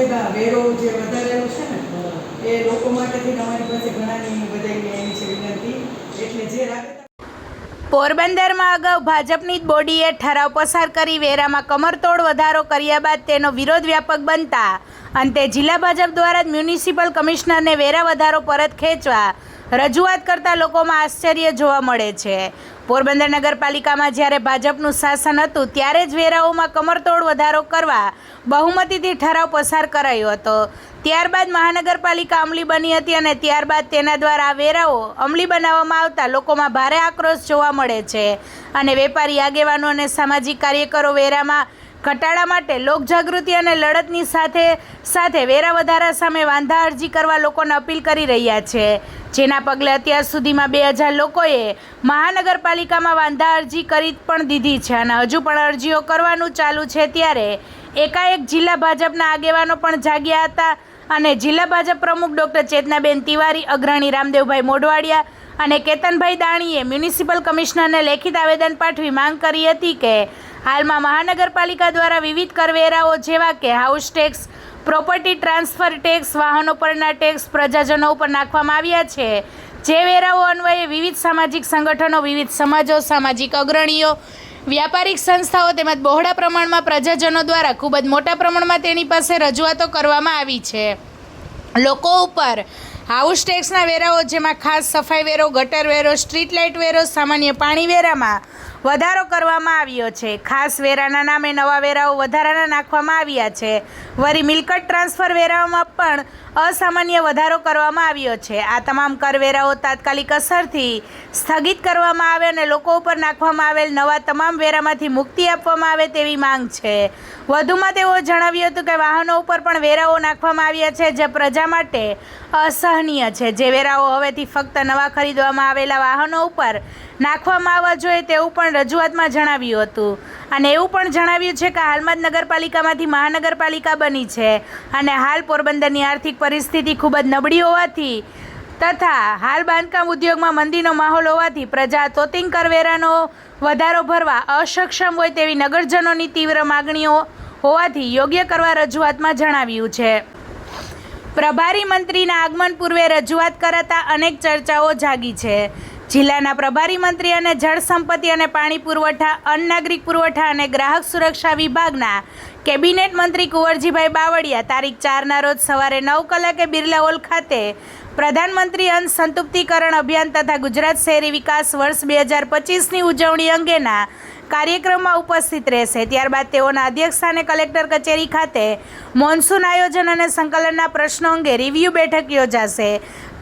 સાહેબ આ વેરો જે વધારેલો છે ને એ લોકો માટેથી તમારી પાસે ઘણાની બધાને એની છે વિનંતી, એટલે જે રાબેતા પોરબંદરમાં અગાઉ ભાજપની જ બોડીએ ઠરાવ પસાર કરી વેરામાં કમરતોડ વધારો કર્યા બાદ તેનો વિરોધ વ્યાપક બનતા અંતે જિલ્લા ભાજપ દ્વારા જ મ્યુનિસિપલ કમિશનરને વેરા વધારો પરત ખેંચવા રજૂઆત કરતા લોકોમાં આશ્ચર્ય જોવા મળે છે। પોરબંદર નગરપાલિકામાં જ્યારે ભાજપનું શાસન હતું ત્યારે જ વેરાઓમાં કમરતોડ વધારો કરવા બહુમતીથી ઠરાવ પસાર કરાયો હતો। ત્યારબાદ મહાનગરપાલિકા અમલી બની હતી અને ત્યારબાદ તેના દ્વારા આ વેરાઓ અમલી બનાવવામાં આવતા લોકોમાં ભારે આક્રોશ જોવા મળે છે અને વેપારી આગેવાનો અને સામાજિક કાર્યકરો વેરામાં ઘટાડા માટે લોકજાગૃતિ અને લડતની સાથે સાથે વેરા વધારા સામે વાંધા અરજી કરવા લોકોને અપીલ કરી રહ્યા છે, જેના પગલે અત્યાર સુધીમાં 2000 લોકોએ મહાનગરપાલિકામાં વાંધા અરજી કરી પણ દીધી છે અને હજુ પણ અરજીઓ કરવાનું ચાલુ છે। ત્યારે એકાએક જિલ્લા ભાજપના આગેવાનો પણ જાગ્યા હતા અને જિલ્લા ભાજપ પ્રમુખ ડૉક્ટર ચેતનાબેન તિવારી, અગ્રણી રામદેવભાઈ મોઢવાડિયા અને કેતનભાઈ દાણીએ મ્યુનિસિપલ કમિશનરને લેખિત આવેદન પાઠવી માંગ કરી હતી કે હાલમાં મહાનગરપાલિકા દ્વારા વિવિધ કરવેરાઓ જેવા કે house tax, property transfer tax, વાહનો પરના ટેક્સ પ્રજાજનો ઉપર નાખવામાં આવ્યા છે, જે વેરાઓ અન્વયે વિવિધ સામાજિક સંગઠનો, વિવિધ સમાજો, સામાજિક અગ્રણીઓ, વ્યાપારિક સંસ્થાઓ તેમજ બહોળા પ્રમાણમાં પ્રજાજનો દ્વારા ખૂબ જ મોટા પ્રમાણમાં તેની પાસે રજૂઆતો કરવામાં આવી છે। લોકો ઉપર હાઉસ ટેક્સના વેરાઓ જેમાં ખાસ સફાઈ વેરો, ગટર વેરો, સ્ટ્રીટ લાઇટ વેરો, સામાન્ય પાણી વેરામાં વધારો કરવામાં આવ્યો છે। ખાસ વેરાના નામે નવા વેરાઓ વધારાના નાખવામાં આવ્યા છે। વળી મિલકત ટ્રાન્સફર વેરાઓમાં પણ અસામાન્ય વધારો કરવામાં આવ્યો છે। આ તમામ કરવેરાઓ તાત્કાલિક અસરથી સ્થગિત કરવામાં આવે અને લોકો ઉપર નાખવામાં આવેલ નવા તમામ વેરામાંથી મુક્તિ આપવામાં આવે તેવી માંગ છે। વધુમાં તેઓ જણાવ્યું હતું કે વાહનો ઉપર પણ વેરાઓ નાખવામાં આવ્યા છે, જે પ્રજા માટે અસહનીય છે। જે વેરાઓ હવેથી ફક્ત નવા ખરીદવામાં આવેલા વાહનો ઉપર નાખવામાં આવવા જોઈએ તેવું પણ રજૂઆતમાં જણાવ્યું હતું અને એવું પણ જણાવ્યું છે કે હાલમાં જ નગરપાલિકામાંથી મહાનગરપાલિકા બની છે અને હાલ પોરબંદરની આર્થિક પરિસ્થિતિ ખૂબ જ નબળી હોવાથી તથા હાલ બાંધકામ ઉદ્યોગમાં મંદીનો માહોલ હોવાથી પ્રજા તોતિંગ કરવેરાનો વધારો ભરવા અસક્ષમ હોય તેવી નગરજનોની તીવ્ર માગણીઓ હોવાથી યોગ્ય કરવા રજૂઆતમાં જણાવ્યું છે। પ્રભારી મંત્રીના આગમન પૂર્વે રજૂઆત કરાતા અનેક ચર્ચાઓ જાગી છે। જિલ્લાના પ્રભારી મંત્રી અને જળ સંપત્તિ અને પાણી પુરવઠા, અન્ન નાગરિક પુરવઠા અને ગ્રાહક સુરક્ષા વિભાગના કેબિનેટ મંત્રી કુંવરજીભાઈ બાવળિયા તારીખ 4ના રોજ સવારે 9 કલાકે બિરલા હોલ ખાતે પ્રધાનમંત્રી અન્ન સંતૃપ્તિકરણ અભિયાન તથા ગુજરાત શહેરી વિકાસ વર્ષ 2025ની ઉજવણી અંગેના કાર્યક્રમમાં ઉપસ્થિત રહેશે। ત્યારબાદ તેઓના અધ્યક્ષસ્થાને કલેક્ટર કચેરી ખાતે મોન્સૂન આયોજન અને સંકલનના પ્રશ્નો અંગે રિવ્યૂ બેઠક યોજાશે।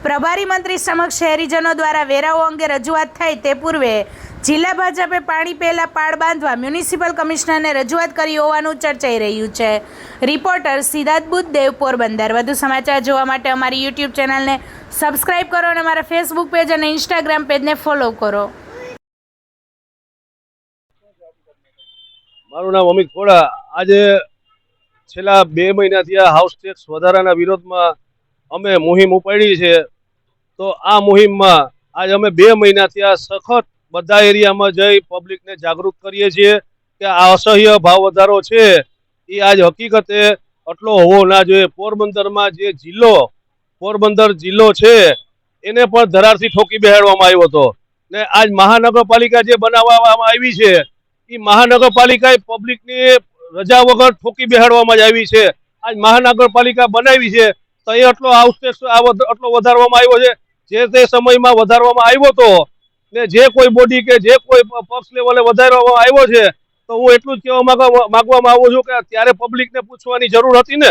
પ્રભારી મંત્રી સમક્ષ શહેરીજનો દ્વારા વેરાઓ અંગે રજૂઆત થાય તે પૂર્વે જિલ્લા ભાજપે પાણી પહેલા પાળ બાંધવા મ્યુનિસિપલ કમિશનરને રજૂઆત કરી હોવાનું ચર્ચાઈ રહ્યું છે। રિપોર્ટર સિદ્ધાર્થ બુદ્ધદેવ, પોરબંદર। વધુ સમાચાર જોવા માટે અમારી યુટ્યુબ ચેનલને સબસ્ક્રાઈબ કરો અને અમારા ફેસબુક પેજ અને ઇન્સ્ટાગ્રામ પેજને ફોલો કરો। મારું નામ અમિત ખોડા। આજે છેલ્લા 2 મહિનાથી આ હાઉસ ટેક્સ વધારાના વિરોધમાં અમે મુહિમ ઉપાડી છે। તો આ મુહિમમાં આજ અમે 2 મહિનાથી આ સખત બધા એરિયામાં જઈ પબ્લિકને જાગૃત કરીએ છીએ કે આ અસહ્ય ભાવ વધારો છે એ આજ હકીકતે આટલો હોવો ના જોઈએ। પોરબંદરમાં જે જિલ્લો પોરબંદર જિલ્લો છે એને પણ ધરારથી ઠોકી બેહાડવામાં આવ્યો હતો ને આજ મહાનગરપાલિકા જે બનાવવામાં આવી છે એ મહાનગરપાલિકાએ પબ્લિકની રજા વગર ઠોકી બેહાડવામાં જ આવી છે। આજ મહાનગરપાલિકા બનાવી છે તો એ આટલો હાઉસ ટેક્સ આટલો વધારવામાં આવ્યો છે। જે તે સમયમાં વધારવામાં આવ્યો હતો ને જે કોઈ બોડી કે જે કોઈ પક્ષ લેવલે વધારવામાં આવ્યો છે તો હું એટલું જ કહેવા માંગવામાં આવું છું કે ત્યારે પબ્લિકને પૂછવાની જરૂર હતી ને,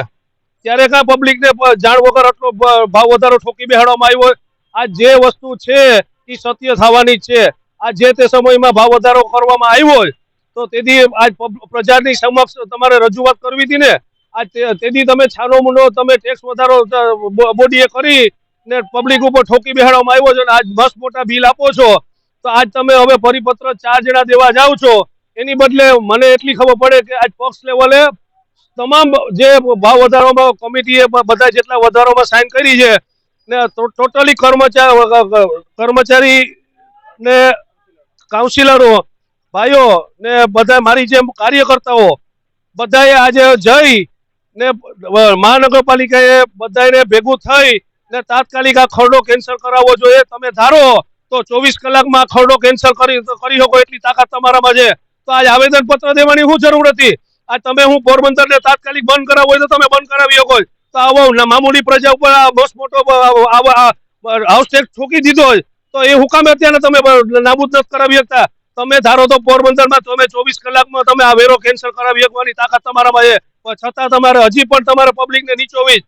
ત્યારે કાં પબ્લિકને જાણ વગર આટલો ભાવ વધારો ઠોકી બેહાડવામાં આવ્યો। આ જે વસ્તુ છે એ સત્ય થવાની જ છે। આ જે તે સમયમાં ભાવ વધારો કરવામાં આવ્યો તો તેથી આજ પ્રજાની સમક્ષ તમારે રજૂઆત કરવી હતી ને। આજ તેથી તમે છાનો મુનો તમે ટેક્સ વધારો બોડીએ કરી ને પબ્લિક ઉપર ઠોકી બેહાડવામાં આવ્યો છે અને આજ મસ્ત મોટા બિલ આપો છો તો આજ તમે હવે પરિપત્ર 4 જણા દેવા જાઓ છો એની બદલે મને એટલી ખબર પડે કે આજ પક્ષ લેવલે તમામ જે ભાવ વધારોમાં કમિટીએ બધા જેટલા વધારોમાં સાઇન કરી છે ને ટોટલી કર્મચારી ને કાઉન્સિલરો ભાઈઓ ને બધા મારી જેમ કાર્યકર્તાઓ બધાએ આજે જઈ ને મહાનગરપાલિકાએ બધાને ભેગું થઈ ને તાત્કાલિક આ ખરડો કેન્સલ કરાવવો જોઈએ. તમે ધારો તો 24 કલાકમાં આ ખરડો કેન્સલ કરી શકો એટલી તાકાત તમારામાં છે. તો આજ આવેદન પત્ર દેવાની શું જરૂર હતી? આ તમે હું પોરબંદરને તાત્કાલિક બંધ કરાવવો હોય તો તમે બંધ કરાવી શકો. તો આવો મામૂલી પ્રજા ઉપર આ બસ મોટો હાઉસ ટેક્સ ઠોકી દીધો હોય તો એ હુકામે અત્યારે તમે નાબૂદ નથી કરાવી શકતા? તમે ધારો તો પોરબંદરમાં તમે 24 કલાકમાં તમે આ વેરો કેન્સલ કરાવી શકવાની તાકાત તમારામાં છે, પણ છતાં તમારે હજી પણ તમારે પબ્લિકને નીચોવી.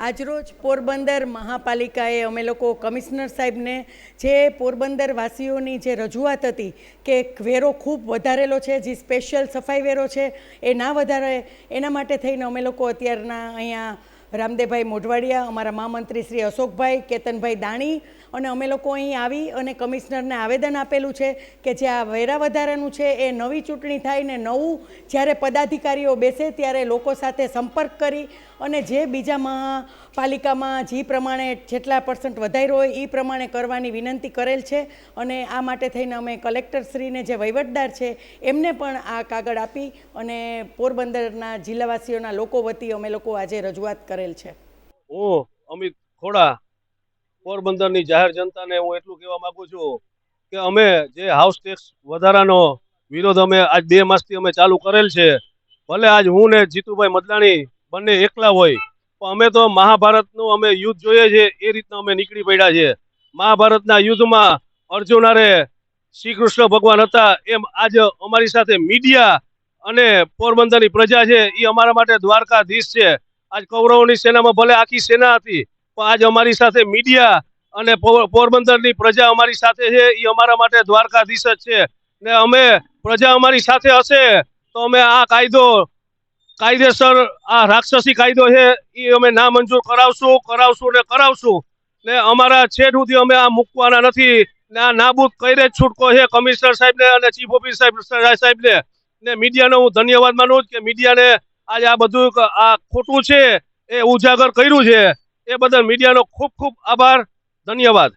આજરોજ પોરબંદર મહાપાલિકાએ અમે લોકો કમિશનર સાહેબને જે પોરબંદર વાસીઓની જે રજૂઆત હતી કે વેરો ખૂબ વધારેલો છે, જે સ્પેશિયલ સફાઈ વેરો છે એ ના વધારે, એના માટે થઈને અમે લોકો અત્યારના અહીંયા રામદેવભાઈ મોઢવાડિયા, અમારા મહામંત્રી શ્રી અશોકભાઈ, કેતનભાઈ દાણી અને અમે લોકો અહીં આવી અને કમિશનરને આવેદન આપેલું છે કે જે આ વેરા વધારાનું છે એ નવી ચૂંટણી થાય ને નવું જ્યારે પદાધિકારીઓ બેસે ત્યારે લોકો સાથે સંપર્ક કરી અને જે બીજા મહાપાલિકામાં જે પ્રમાણે જેટલા % વધાર્યો હોય એ પ્રમાણે કરવાની વિનંતી કરેલ છે. અને આ માટે થઈને અમે કલેક્ટરશ્રીને જે વહીવટદાર છે એમને પણ આ કાગળ આપી અને પોરબંદરના જિલ્લાવાસીઓના લોકો વતી અમે લોકો આજે રજૂઆત કરેલ છે. હું અમિત ખોડા પોરબંદરની જાહેર જનતાને હું એટલું કહેવા માંગુ છું કે અમે જે હાઉસ ટેક્સ વધારાનો વિરોધ અમે આજ 2 માસથી અમે ચાલુ કરેલ છે. ભલે આજ હું ને જીતુભાઈ મદલાણી બંને એકલા હોય, પણ અમે તો મહાભારતનું અમે યુદ્ધ જોઈએ છે એ રીતના અમે નીકળી પડ્યા છે. મહાભારતના યુદ્ધમાં અર્જુનારે શ્રી કૃષ્ણ ભગવાન હતા એમ આજ અમારી સાથે મીડિયા અને પોરબંદરની પ્રજા છે એ અમારા માટે દ્વારકાધીશ છે. આજ કૌરવોની સેનામાં ભલે આખી સેના હતી, પણ આજ અમારી સાથે મીડિયા અને પોરબંદરની પ્રજા અમારી સાથે છે એ અમારા માટે દ્વારકાધીશ જ છે. ને અમે પ્રજા અમારી સાથે હશે તો અમે આ કાયદેસર આ રાક્ષસી કાયદો છે એ અમે ના મંજૂર કરાવશું ને અમારા છેડ સુધી અમે આ મૂકવાના નથી. ને આ નાબૂદ કઈ જ છૂટકો છે કમિશનર સાહેબને અને ચીફ ઓફિસર સાહેબને. ને મીડિયાનો હું ધન્યવાદ માનું કે મીડિયાને આજે આ બધું આ ખોટું છે એ ઉજાગર કર્યું છે. એ બદલ મીડિયાનો ખૂબ ખૂબ આભાર, ધન્યવાદ.